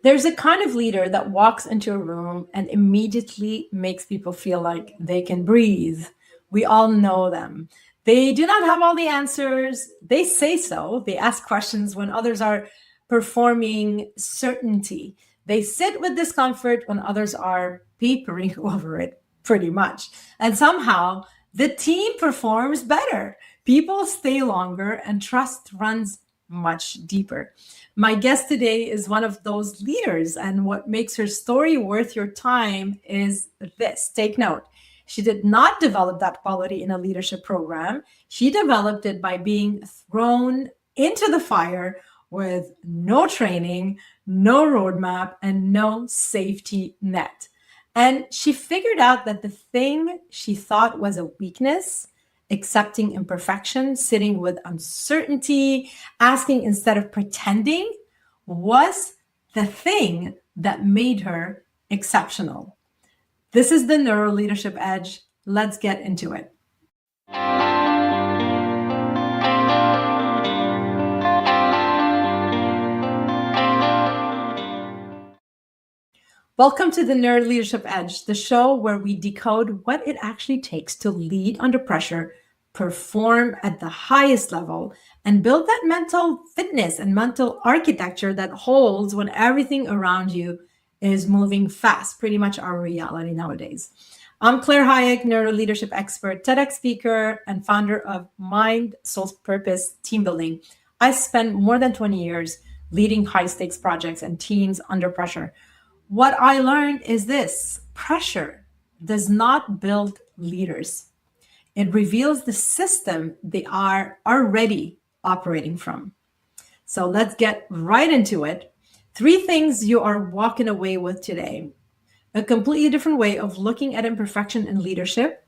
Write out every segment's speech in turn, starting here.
There's a kind of leader that walks into a room and immediately makes people feel like they can breathe. We all know them. They do not have all the answers. They say so. They ask questions when others are performing certainty. They sit with discomfort when others are papering over it, pretty much. And somehow the team performs better. People stay longer and trust runs much deeper. My guest today is one of those leaders, and what makes her story worth your time is this. Take note. She did not develop that quality in a leadership program. She developed it by being thrown into the fire with no training, no roadmap, and no safety net. And she figured out that the thing she thought was a weakness, accepting imperfection, sitting with uncertainty, asking instead of pretending, was the thing that made her exceptional. This is the NeuroLeadership Edge. Let's get into it. Welcome to the NeuroLeadership Edge, the show where we decode what it actually takes to lead under pressure, perform at the highest level, and build that mental fitness and mental architecture that holds when everything around you is moving fast, pretty much our reality nowadays. I'm Claire Hayek, neuroleadership expert, TEDx speaker, and founder of Mind, Soul, Purpose Team Building. I spent more than 20 years leading high-stakes projects and teams under pressure. What I learned is this: pressure does not build leaders. It reveals the system they are already operating from. So let's get right into it. 3 things you are walking away with today: a completely different way of looking at imperfection in leadership,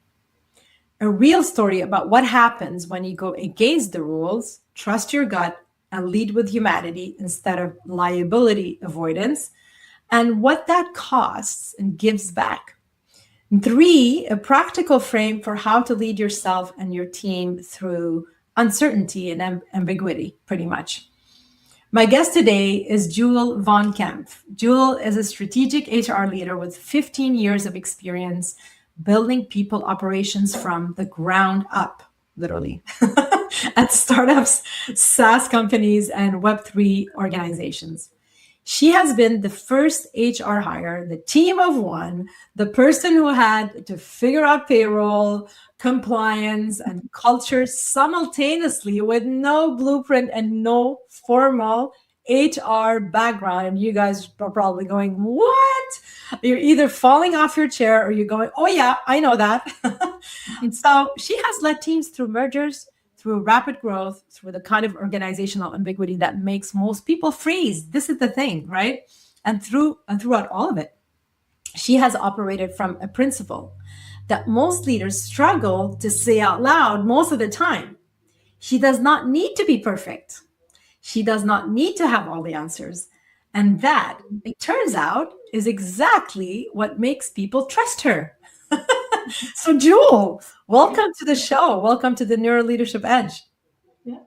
a real story about what happens when you go against the rules, trust your gut, and lead with humanity instead of liability avoidance, and what that costs and gives back. 3, a practical frame for how to lead yourself and your team through uncertainty and ambiguity, pretty much. My guest today is Jewel von Kempf. Jewel is a strategic HR leader with 15 years of experience building people operations from the ground up, literally, at startups, SaaS companies, and Web3 organizations. She has been the first HR hire, the team of one, the person who had to figure out payroll, compliance, and culture simultaneously with no blueprint and no formal HR background. And you guys are probably going, what? You're either falling off your chair or you're going, oh yeah, I know that. So she has led teams through mergers, through rapid growth, through the kind of organizational ambiguity that makes most people freeze. This is the thing, right? And throughout all of it, she has operated from a principle that most leaders struggle to say out loud most of the time. She does not need to be perfect. She does not need to have all the answers. And that, it turns out, is exactly what makes people trust her. So Jewel, welcome to the show. Welcome to the NeuroLeadership Edge. Yeah.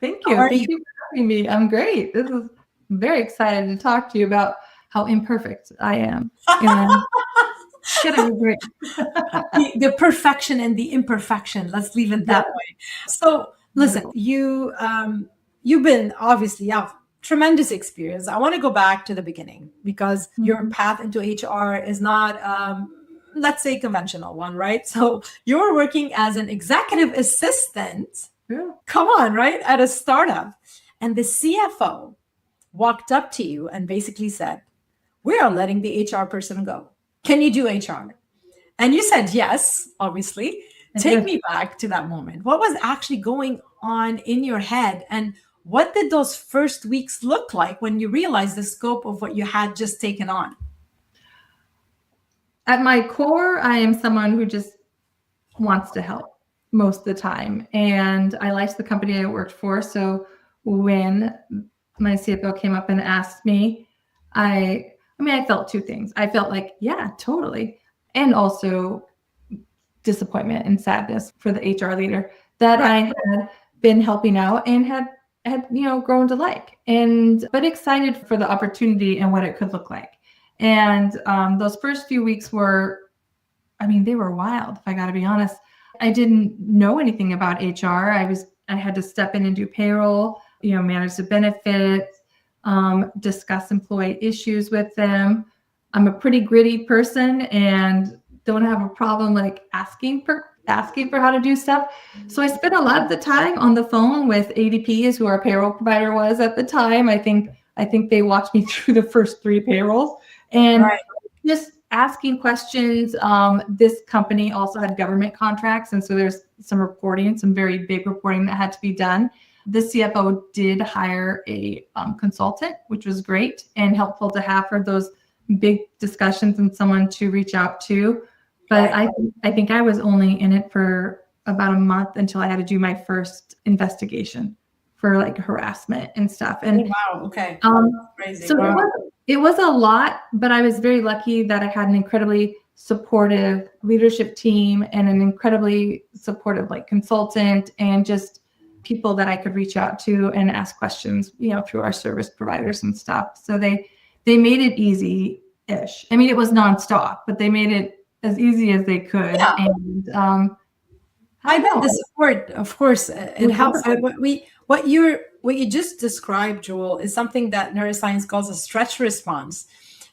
Thank you. Thank you for having me. I'm great. I'm very excited to talk to you about how imperfect I am. It's gonna be great. The perfection and the imperfection. Let's leave it that way. So listen, you've been obviously, you have tremendous experience. I want to go back to the beginning because your path into HR is not let's say conventional one, right? So you were working as an executive assistant, come on, right? At a startup. And the CFO walked up to you and basically said, we are letting the HR person go. Can you do HR? And you said, yes, obviously. Take me back to that moment. What was actually going on in your head? And what did those first weeks look like when you realized the scope of what you had just taken on? At my core, I am someone who just wants to help most of the time. And I liked the company I worked for. So when my CFO came up and asked me, I felt 2 things. I felt like, yeah, totally. And also disappointment and sadness for the HR leader that I had been helping out and had had, grown to like, but excited for the opportunity and what it could look like. And those first few weeks they were wild, if I got to be honest. I didn't know anything about HR. I had to step in and do payroll, manage the benefits, discuss employee issues with them. I'm a pretty gritty person and don't have a problem like asking for how to do stuff. So I spent a lot of the time on the phone with ADP, is who our payroll provider was at the time. I think they walked me through the first 3 payrolls and just asking questions. This company also had government contracts. And so there's some reporting, some very big reporting that had to be done. The CFO did hire a consultant, which was great and helpful to have for those big discussions and someone to reach out to. But I think I was only in it for about a month until I had to do my first investigation for like harassment and stuff. And wow, okay. Crazy. So wow. It was a lot, but I was very lucky that I had an incredibly supportive leadership team and an incredibly supportive like consultant and just people that I could reach out to and ask questions, through our service providers and stuff. So they made it easy-ish. I mean, it was nonstop, but they made it as easy as they could. Yeah. And I bet the support, of course, it helps. What you just described, Jewel, is something that neuroscience calls a stretch response.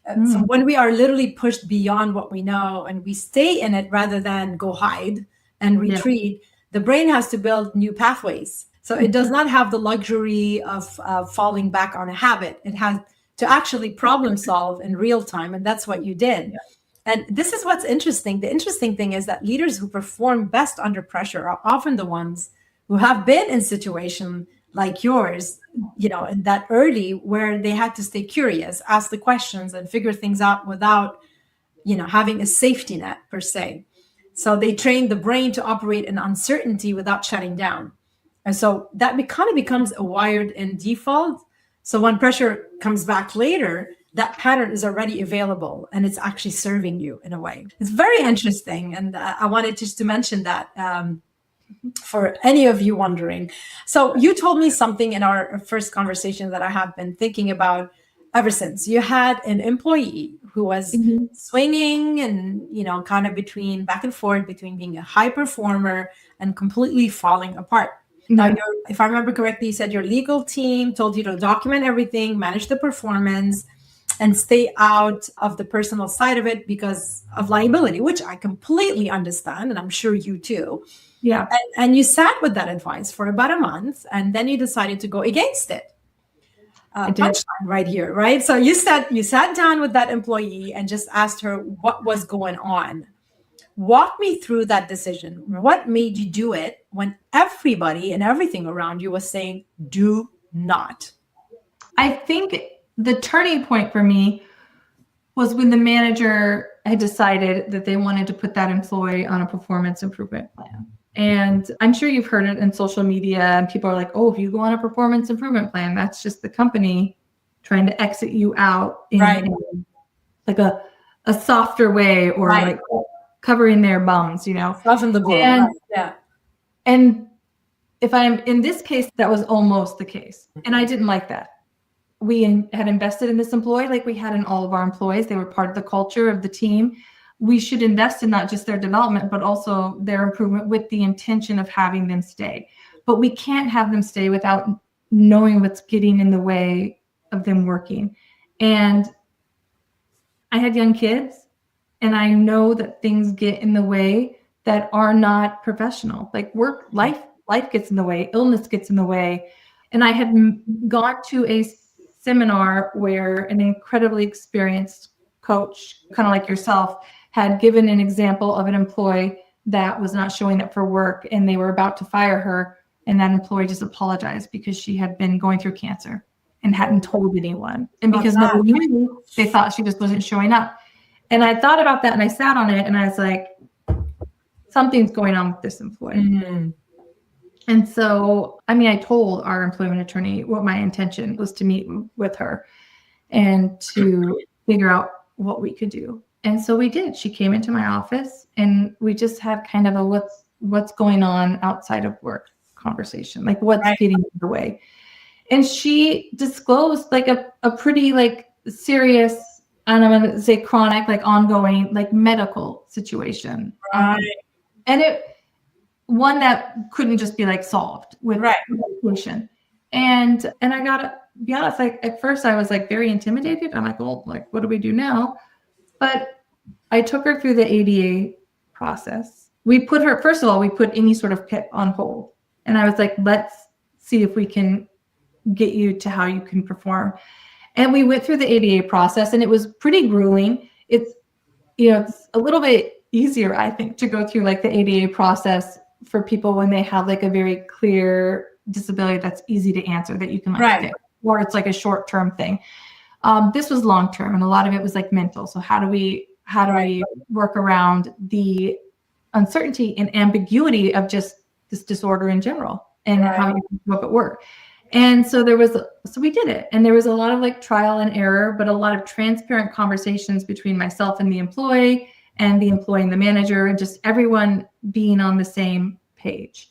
So when we are literally pushed beyond what we know and we stay in it rather than go hide and retreat, the brain has to build new pathways. So it does not have the luxury of falling back on a habit. It has to actually problem solve in real time. And that's what you did. Yeah. And this is what's interesting. The interesting thing is that leaders who perform best under pressure are often the ones who have been in situations like yours, in that early where they had to stay curious, ask the questions and figure things out without, having a safety net per se. So they train the brain to operate in uncertainty without shutting down. And so that kind of becomes a wired in default. So when pressure comes back later, that pattern is already available and it's actually serving you in a way. It's very interesting. And I wanted just to mention that for any of you wondering. So you told me something in our first conversation that I have been thinking about ever since. You had an employee who was swinging and, kind of back and forth between being a high performer and completely falling apart. Now, if I remember correctly, you said your legal team told you to document everything, manage the performance, and stay out of the personal side of it because of liability, which I completely understand, and I'm sure you too. Yeah. And you sat with that advice for about a month, and then you decided to go against it. Punchline right here, right? So you sat down with that employee and just asked her what was going on. Walk me through that decision. What made you do it when everybody and everything around you was saying, do not? I think the turning point for me was when the manager had decided that they wanted to put that employee on a performance improvement plan. And I'm sure you've heard it in social media and people are like, oh, if you go on a performance improvement plan, that's just the company trying to exit you out in like a softer way or like covering their bums, Soften the blow. And if I'm in this case, that was almost the case. And I didn't like that. We had invested in this employee like we had in all of our employees. They were part of the culture of the team. We should invest in not just their development, but also their improvement with the intention of having them stay. But we can't have them stay without knowing what's getting in the way of them working. And I had young kids, and I know that things get in the way that are not professional. Like life gets in the way, illness gets in the way. And I had gone to a seminar where an incredibly experienced coach, kind of like yourself, had given an example of an employee that was not showing up for work and they were about to fire her. And that employee just apologized because she had been going through cancer and hadn't told anyone. And because nobody knew, they thought she just wasn't showing up. And I thought about that and I sat on it and I was like, something's going on with this employee. Mm-hmm. And so, I told our employment attorney what my intention was to meet with her and to figure out what we could do. And so we did. She came into my office and we just had kind of a what's going on outside of work conversation, like what's getting in the way. And she disclosed like a pretty like serious, and I'm going to say chronic, like ongoing, like medical situation. Right. And one that couldn't just be like solved with Right. medication. And I gotta be honest, like at first I was like very intimidated. I'm like, well, like, what do we do now? But I took her through the ADA process. We put any sort of PIP on hold. And I was like, let's see if we can get you to how you can perform. And we went through the ADA process, and it was pretty grueling. It's a little bit easier, I think, to go through like the ADA process for people when they have like a very clear disability that's easy to answer that you can like fix, or it's like a short-term thing. This was long-term, and a lot of it was like mental. So how do we work around the uncertainty and ambiguity of just this disorder in general, and how you can make it work? And so we did it, and there was a lot of like trial and error, but a lot of transparent conversations between myself and the employee, and the employee and the manager, and just everyone being on the same page.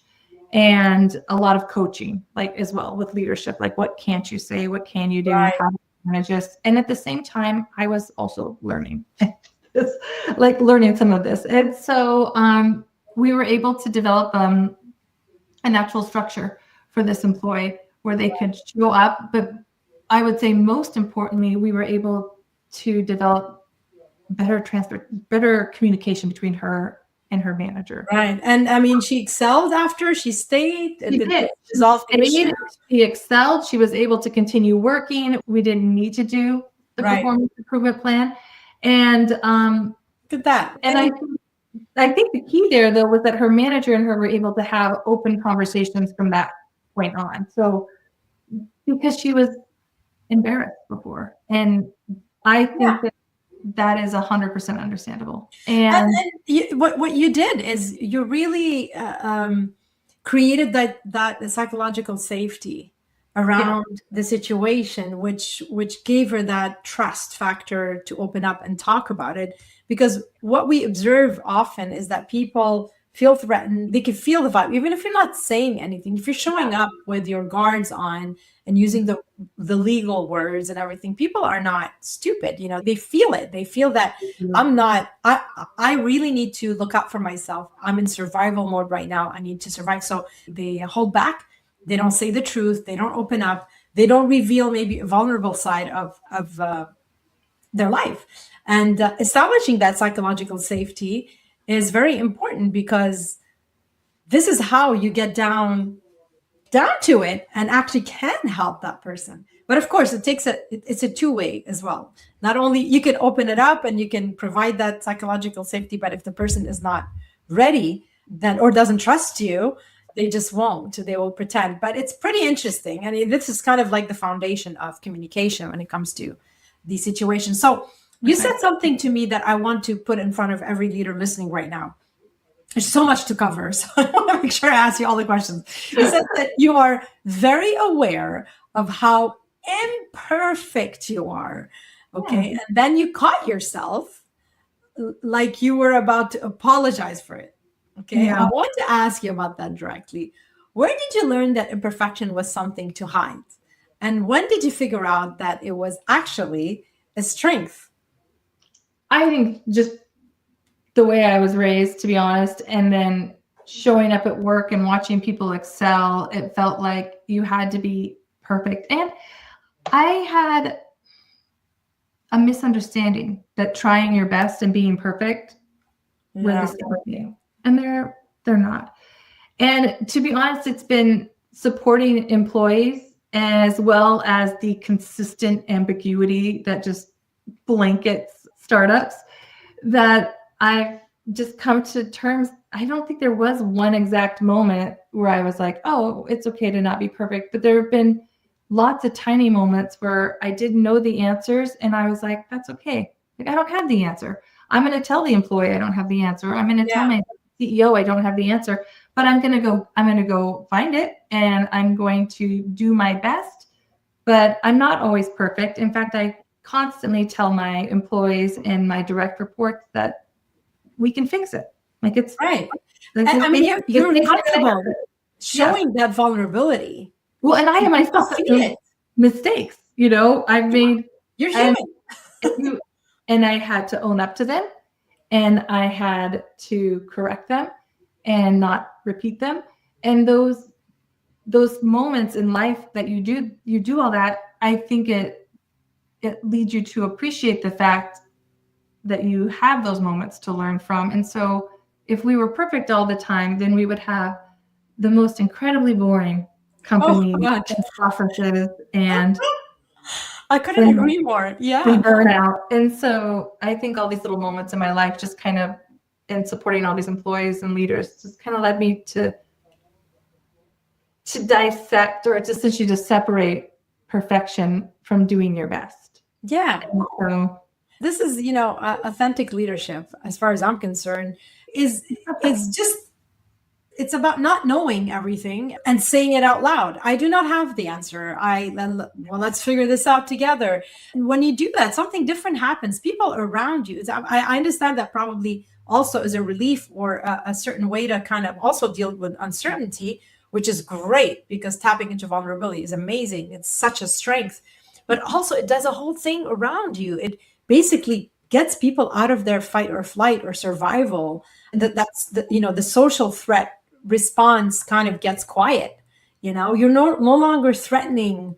And a lot of coaching, like as well with leadership, like what can't you say, what can you do, how do you manage this? And at the same time, I was also learning, like learning some of this. And so we were able to develop an actual structure for this employee where they could show up. But I would say most importantly, we were able to develop better communication between her and her manager. Right. And I mean, she excelled after she stayed. She did. She excelled. She was able to continue working. We didn't need to do the performance improvement plan. And look at that. And I think the key there, though, was that her manager and her were able to have open conversations from that point on. So because she was embarrassed before. And I think that is 100% understandable. And what you did is you really created that psychological safety around the situation, which gave her that trust factor to open up and talk about it. Because what we observe often is that people feel threatened. They can feel the vibe, even if you're not saying anything. If you're showing up with your guards on and using the legal words and everything, people are not stupid. They feel it. They feel that I really need to look out for myself. I'm in survival mode right now. I need to survive. So they hold back. They don't say the truth. They don't open up. They don't reveal maybe a vulnerable side of their life. And establishing that psychological safety is very important, because this is how you get down to it and actually can help that person. But of course, it's a two-way as well. Not only you can open it up and you can provide that psychological safety, but if the person is not ready then or doesn't trust you, they just won't. They will pretend. But it's pretty interesting. I mean, this is kind of like the foundation of communication when it comes to these situations. So you said something to me that I want to put in front of every leader listening right now. There's so much to cover, so I want to make sure I ask you all the questions. You said that you are very aware of how imperfect you are, okay? And then you caught yourself like you were about to apologize for it, okay? I want to ask you about that directly. Where did you learn that imperfection was something to hide? And when did you figure out that it was actually a strength? I think just the way I was raised, to be honest, and then showing up at work and watching people excel, it felt like you had to be perfect. And I had a misunderstanding that trying your best and being perfect were the same thing. And they're not. And to be honest, it's been supporting employees as well as the consistent ambiguity that just blankets startups that I've just come to terms. I don't think there was one exact moment where I was like, oh, it's okay to not be perfect. But there have been lots of tiny moments where I didn't know the answers. And I was like, that's okay. Like, I don't have the answer. I'm going to tell the employee I don't have the answer. I'm going to tell my CEO I don't have the answer. But I'm going to go find it, and I'm going to do my best. But I'm not always perfect. In fact, I constantly tell my employees and my direct reports that we can fix it. Like, it's right. Like, I mean, you're comfortable showing that vulnerability. Well, and I myself have made mistakes, I've made, You're and, human. and I had to own up to them, and I had to correct them and not repeat them. And those moments in life that you do all that, I think it leads you to appreciate the fact that you have those moments to learn from. And so if we were perfect all the time, then we would have the most incredibly boring company and processes, and I couldn't agree more. Yeah. We burn out. And so I think all these little moments in my life just kind of, and supporting all these employees and leaders, just kind of led me to dissect, or to essentially just separate perfection from doing your best. Yeah. So this is, authentic leadership, as far as I'm concerned, is it's about not knowing everything and saying it out loud. I do not have the answer. Well, let's figure this out together. And when you do that, something different happens. People around you. I understand that probably also is a relief, or a certain way to kind of also deal with uncertainty, which is great, because tapping into vulnerability is amazing. It's such a strength. But also it does a whole thing around you. It basically gets people out of their fight or flight or survival. That's the social threat response kind of gets quiet. You're no longer threatening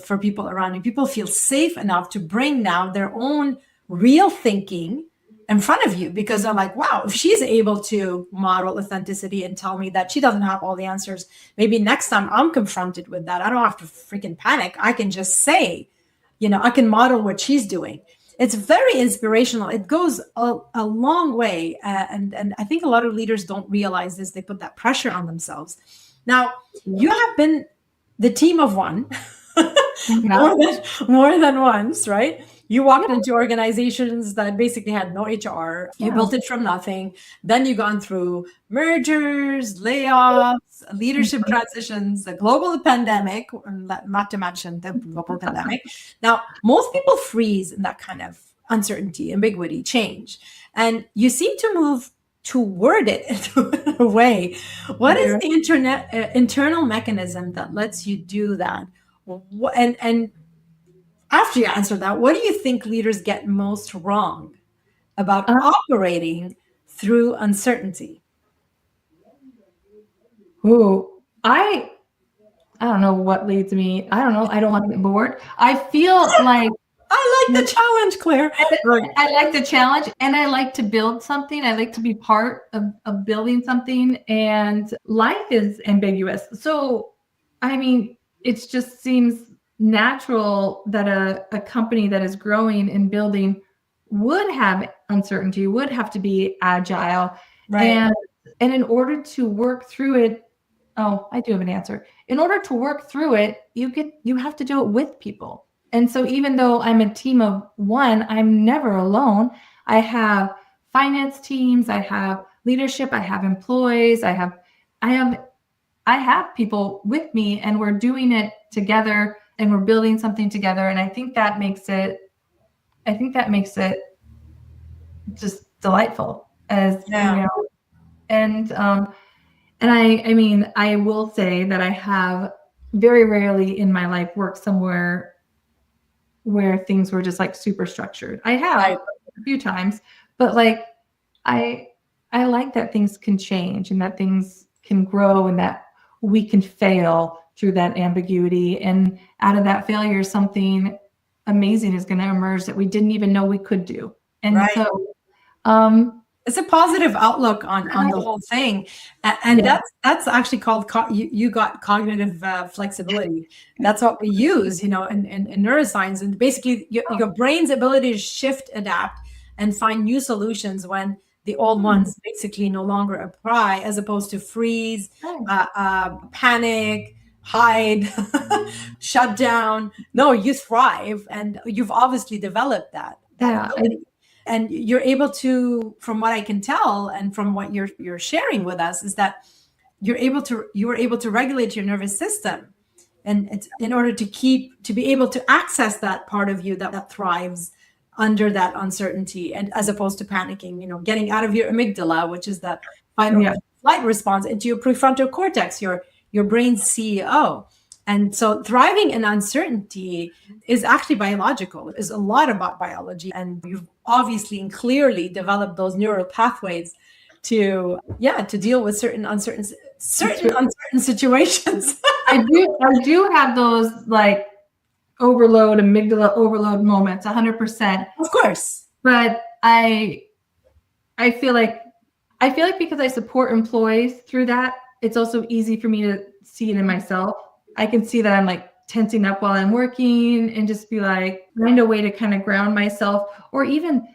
for people around you. People feel safe enough to bring now their own real thinking in front of you, because they're like, wow, if she's able to model authenticity and tell me that she doesn't have all the answers, maybe next time I'm confronted with that, I don't have to freaking panic. I can just say, I can model what she's doing. It's very inspirational. It goes a long way. And I think a lot of leaders don't realize this. They put that pressure on themselves. Now, you have been the team of one more than once, right? You walked into organizations that basically had no HR. You built it from nothing. Then you've gone through mergers, layoffs, leadership transitions, the global pandemic, not to mention the global pandemic. Now, most people freeze in that kind of uncertainty, ambiguity, change. And you seem to move toward it in a way. What is the internal mechanism that lets you do that? And after you answer that, what do you think leaders get most wrong about operating through uncertainty? I don't know what leads me. I don't know. I don't want to get bored. I feel like I like the challenge, Claire. I like the challenge, and I like to build something. I like to be part of building something, and life is ambiguous. So, it just seems natural that a company that is growing and building would have uncertainty, would have to be agile. Right. And in order to work through it, I do have an answer. In order to work through it, you have to do it with people. And so even though I'm a team of one, I'm never alone. I have finance teams, I have leadership, I have employees, I have people with me, and we're doing it together, and we're building something together. And I think that makes it just delightful, and I will say that I have very rarely in my life worked somewhere where things were just like super structured. I have a few times, but I like that things can change and that things can grow and that we can fail through that ambiguity. And out of that failure, something amazing is going to emerge that we didn't even know we could do. And so it's a positive outlook on the whole thing. And that's actually called, you got cognitive flexibility. That's what we use, in neuroscience. And basically your brain's ability to shift, adapt, and find new solutions when the old ones basically no longer apply, as opposed to freeze, panic, hide, shut down. No, you thrive. And you've obviously developed that ability. And you're able to, from what I can tell, and from what you're sharing with us, is that you were able to regulate your nervous system, and it's in order to be able to access that part of you that thrives under that uncertainty, and as opposed to panicking, getting out of your amygdala, which is that fight or flight response, into your prefrontal cortex, your brain's CEO. And so thriving in uncertainty is actually biological. It's a lot about biology. And you've obviously and clearly developed those neural pathways to deal with certain uncertain situations. I do have those like amygdala overload moments, 100%. Of course. But I feel like because I support employees through that, it's also easy for me to see it in myself. I can see that I'm like tensing up while I'm working and just be like, find a way to kind of ground myself. Or even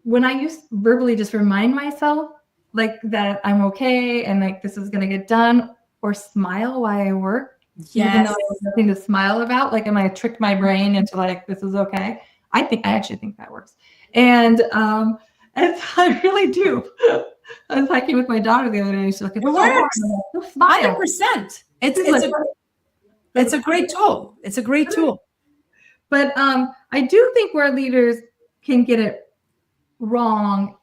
when I use verbally, just remind myself like that I'm okay and like this is going to get done, or smile while I work. Yes. Even though there's nothing to smile about, like, am I trick my brain into like, this is okay? I actually think that works. And I really do. I was hiking with my daughter the other day. She's like, it works. 100%. It's a great tool. It's a great tool. But I do think where leaders can get it wrong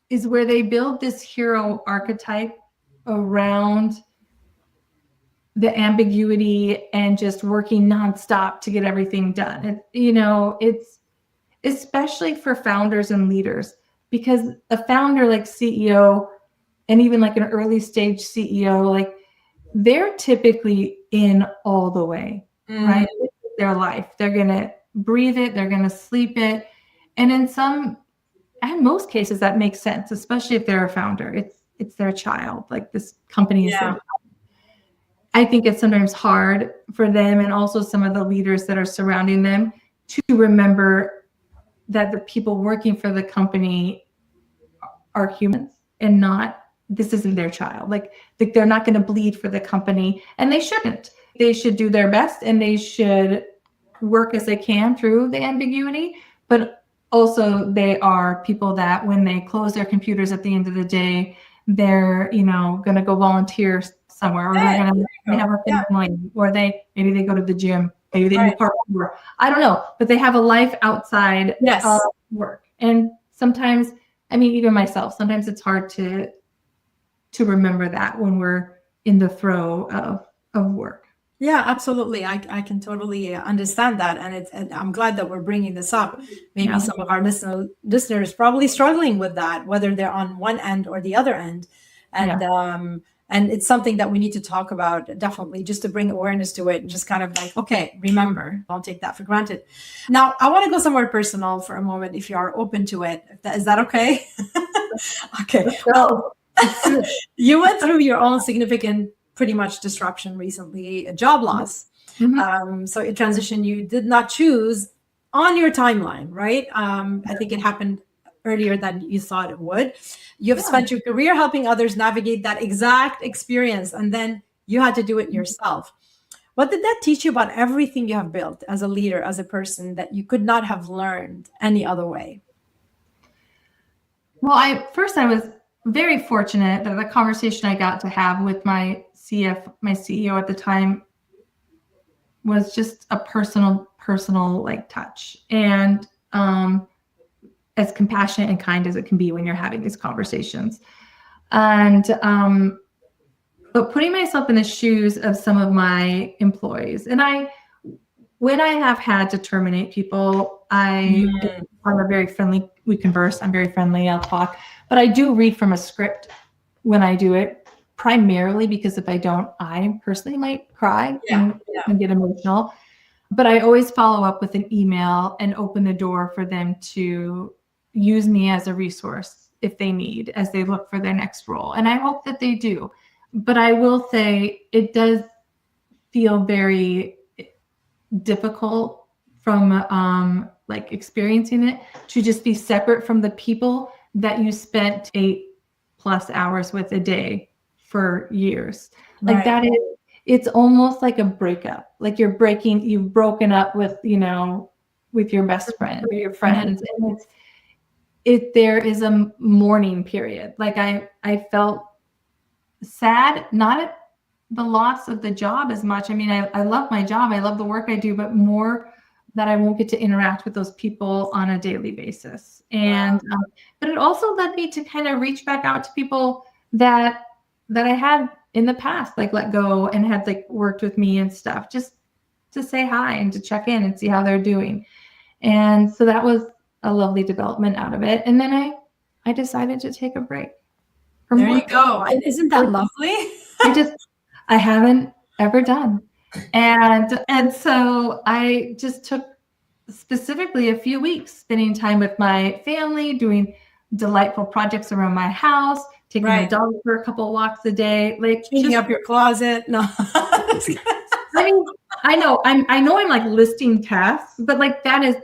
is where they build this hero archetype around the ambiguity and just working nonstop to get everything done. It's especially for founders and leaders, because a founder like CEO and even like an early stage CEO, like they're typically in all the way, right? It's their life. They're going to breathe it. They're going to sleep it. And in most cases that makes sense, especially if they're a founder. It's their child. Like this company is their child. I think it's sometimes hard for them and also some of the leaders that are surrounding them to remember that the people working for the company are humans and this isn't their child. Like they're not going to bleed for the company, and they shouldn't. They should do their best and they should work as they can through the ambiguity. But also they are people that when they close their computers at the end of the day, they're, going to go volunteer somewhere, or they're going to have a family, or maybe they go to the gym, maybe they do parkour. I don't know, but they have a life outside of work. And sometimes, even myself, sometimes it's hard to remember that when we're in the throe of work. Yeah, absolutely. I can totally understand that. And I'm glad that we're bringing this up. Maybe some of our listeners probably struggling with that, whether they're on one end or the other end. And it's something that we need to talk about, definitely, just to bring awareness to it and just kind of like, okay, remember, don't take that for granted. Now, I want to go somewhere personal for a moment, if you are open to it. Is that okay? Okay. Well, you went through your own significant, pretty much disruption recently, a job loss. Mm-hmm. So a transition you did not choose on your timeline, right? I think it happened earlier than you thought it would. You've spent your career helping others navigate that exact experience, and then you had to do it yourself. What did that teach you about everything you have built as a leader, as a person, that you could not have learned any other way? Well, I was very fortunate that the conversation I got to have with my CEO at the time was just a personal like touch, and as compassionate and kind as it can be when you're having these conversations. And but putting myself in the shoes of some of my employees, and when I have had to terminate people, I'm a very friendly, we converse, I'm very friendly, I'll talk, but I do read from a script when I do it, primarily because if I don't, I personally might cry and get emotional. But I always follow up with an email and open the door for them to use me as a resource if they need, as they look for their next role. And I hope that they do. But I will say it does feel very difficult from like experiencing it to just be separate from the people that you spent 8+ hours with a day for years. Like that is, it's almost like a breakup. Like you've broken up with, with your best friend or your friends. And there is a mourning period. Like I felt sad, not at the loss of the job as much. I love my job. I love the work I do, but more that I won't get to interact with those people on a daily basis. And, but it also led me to kind of reach back out to people that I had in the past, like let go and had like worked with me and stuff, just to say hi and to check in and see how they're doing. And so that was a lovely development out of it. And then I decided to take a break. There you go. Isn't that lovely? I haven't ever done. And so I just took specifically a few weeks spending time with my family, doing delightful projects around my house, taking my dog for a couple of walks a day, like cleaning up your closet. No. I mean, I know I'm like listing tasks, but like that is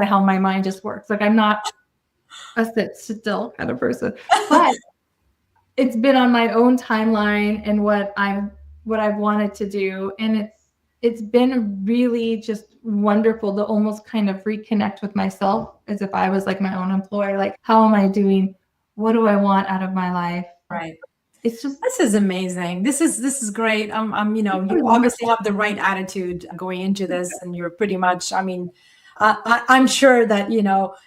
how my mind just works. Like I'm not a sit still kind of person, but it's been on my own timeline and what I've wanted to do. And it's been really just wonderful to almost kind of reconnect with myself as if I was like my own employee. Like, how am I doing? What do I want out of my life? Right. It's just, this is amazing. This is great. You obviously have the right attitude going into this, and you're pretty much, I'm sure that,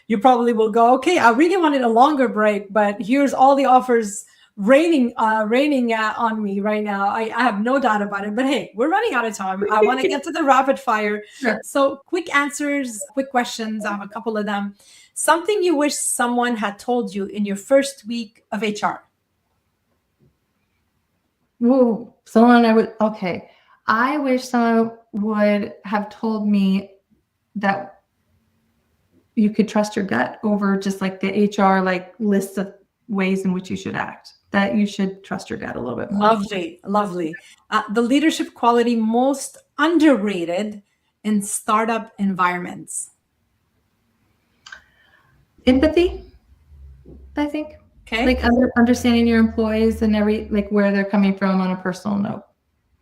you probably will go, okay, I really wanted a longer break, but here's all the offers raining on me right now. I have no doubt about it, but hey, we're running out of time. I want to get to the rapid fire. Sure. So quick answers, quick questions. I have a couple of them. Something you wish someone had told you in your first week of HR. Whoa, I wish someone would have told me that you could trust your gut over just like the HR like list of ways in which you should act, that you should trust your gut a little bit more. Lovely. The leadership quality most underrated in startup environments. Empathy, I think. Okay. Like understanding your employees and where they're coming from on a personal note.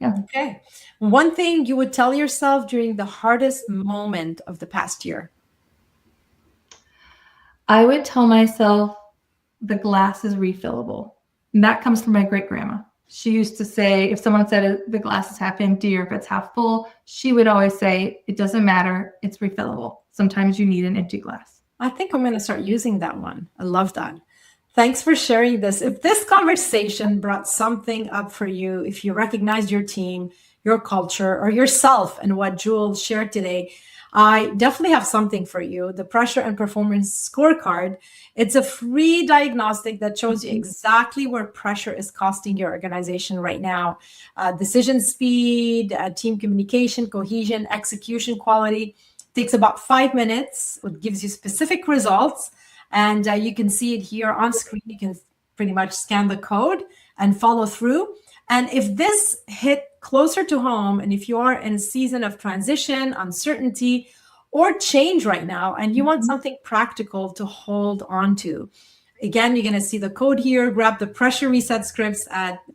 Yeah. Okay. One thing you would tell yourself during the hardest moment of the past year. I would tell myself the glass is refillable. And that comes from my great grandma. She used to say, if someone said the glass is half empty or if it's half full, she would always say, it doesn't matter, it's refillable. Sometimes you need an empty glass. I think I'm going to start using that one. I love that. Thanks for sharing this. If this conversation brought something up for you, if you recognize your team, your culture, or yourself and what Jewel shared today, I definitely have something for you. The Pressure and Performance Scorecard. It's a free diagnostic that shows you exactly where pressure is costing your organization right now. Decision speed, team communication, cohesion, execution quality. Takes about 5 minutes. It gives you specific results. And you can see it here on screen. You can pretty much scan the code and follow through. And if this hit closer to home, and if you are in a season of transition, uncertainty, or change right now, and you want something practical to hold on to, again, you're going to see the code here. Grab the pressure reset scripts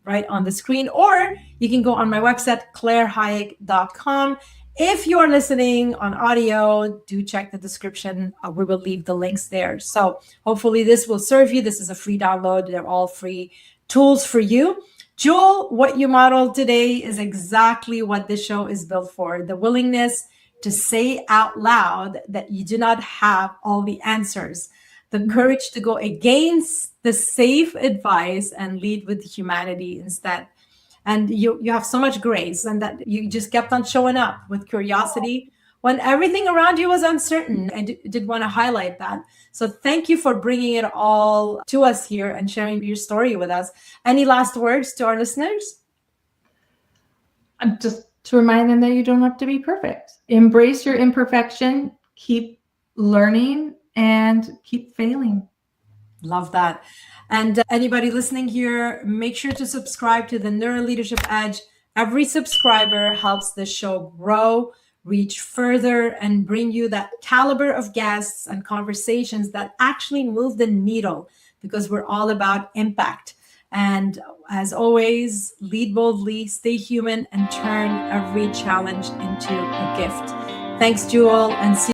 right on the screen, or you can go on my website, clairehayek.com. If you're listening on audio, do check the description. We will leave the links there. So hopefully this will serve you. This is a free download. They're all free tools for you. Jewel, what you modeled today is exactly what this show is built for. The willingness to say out loud that you do not have all the answers. The courage to go against the safe advice and lead with humanity instead. And you have so much grace, and that you just kept on showing up with curiosity when everything around you was uncertain. I did want to highlight that. So thank you for bringing it all to us here and sharing your story with us. Any last words to our listeners? Just to remind them that you don't have to be perfect. Embrace your imperfection, keep learning, and keep failing. Love that. And anybody listening here, make sure to subscribe to the NeuroLeadership Edge. Every subscriber helps the show grow, reach further, and bring you that caliber of guests and conversations that actually move the needle, because we're all about impact. And as always, lead boldly, stay human, and turn every challenge into a gift. Thanks, Jewel, and see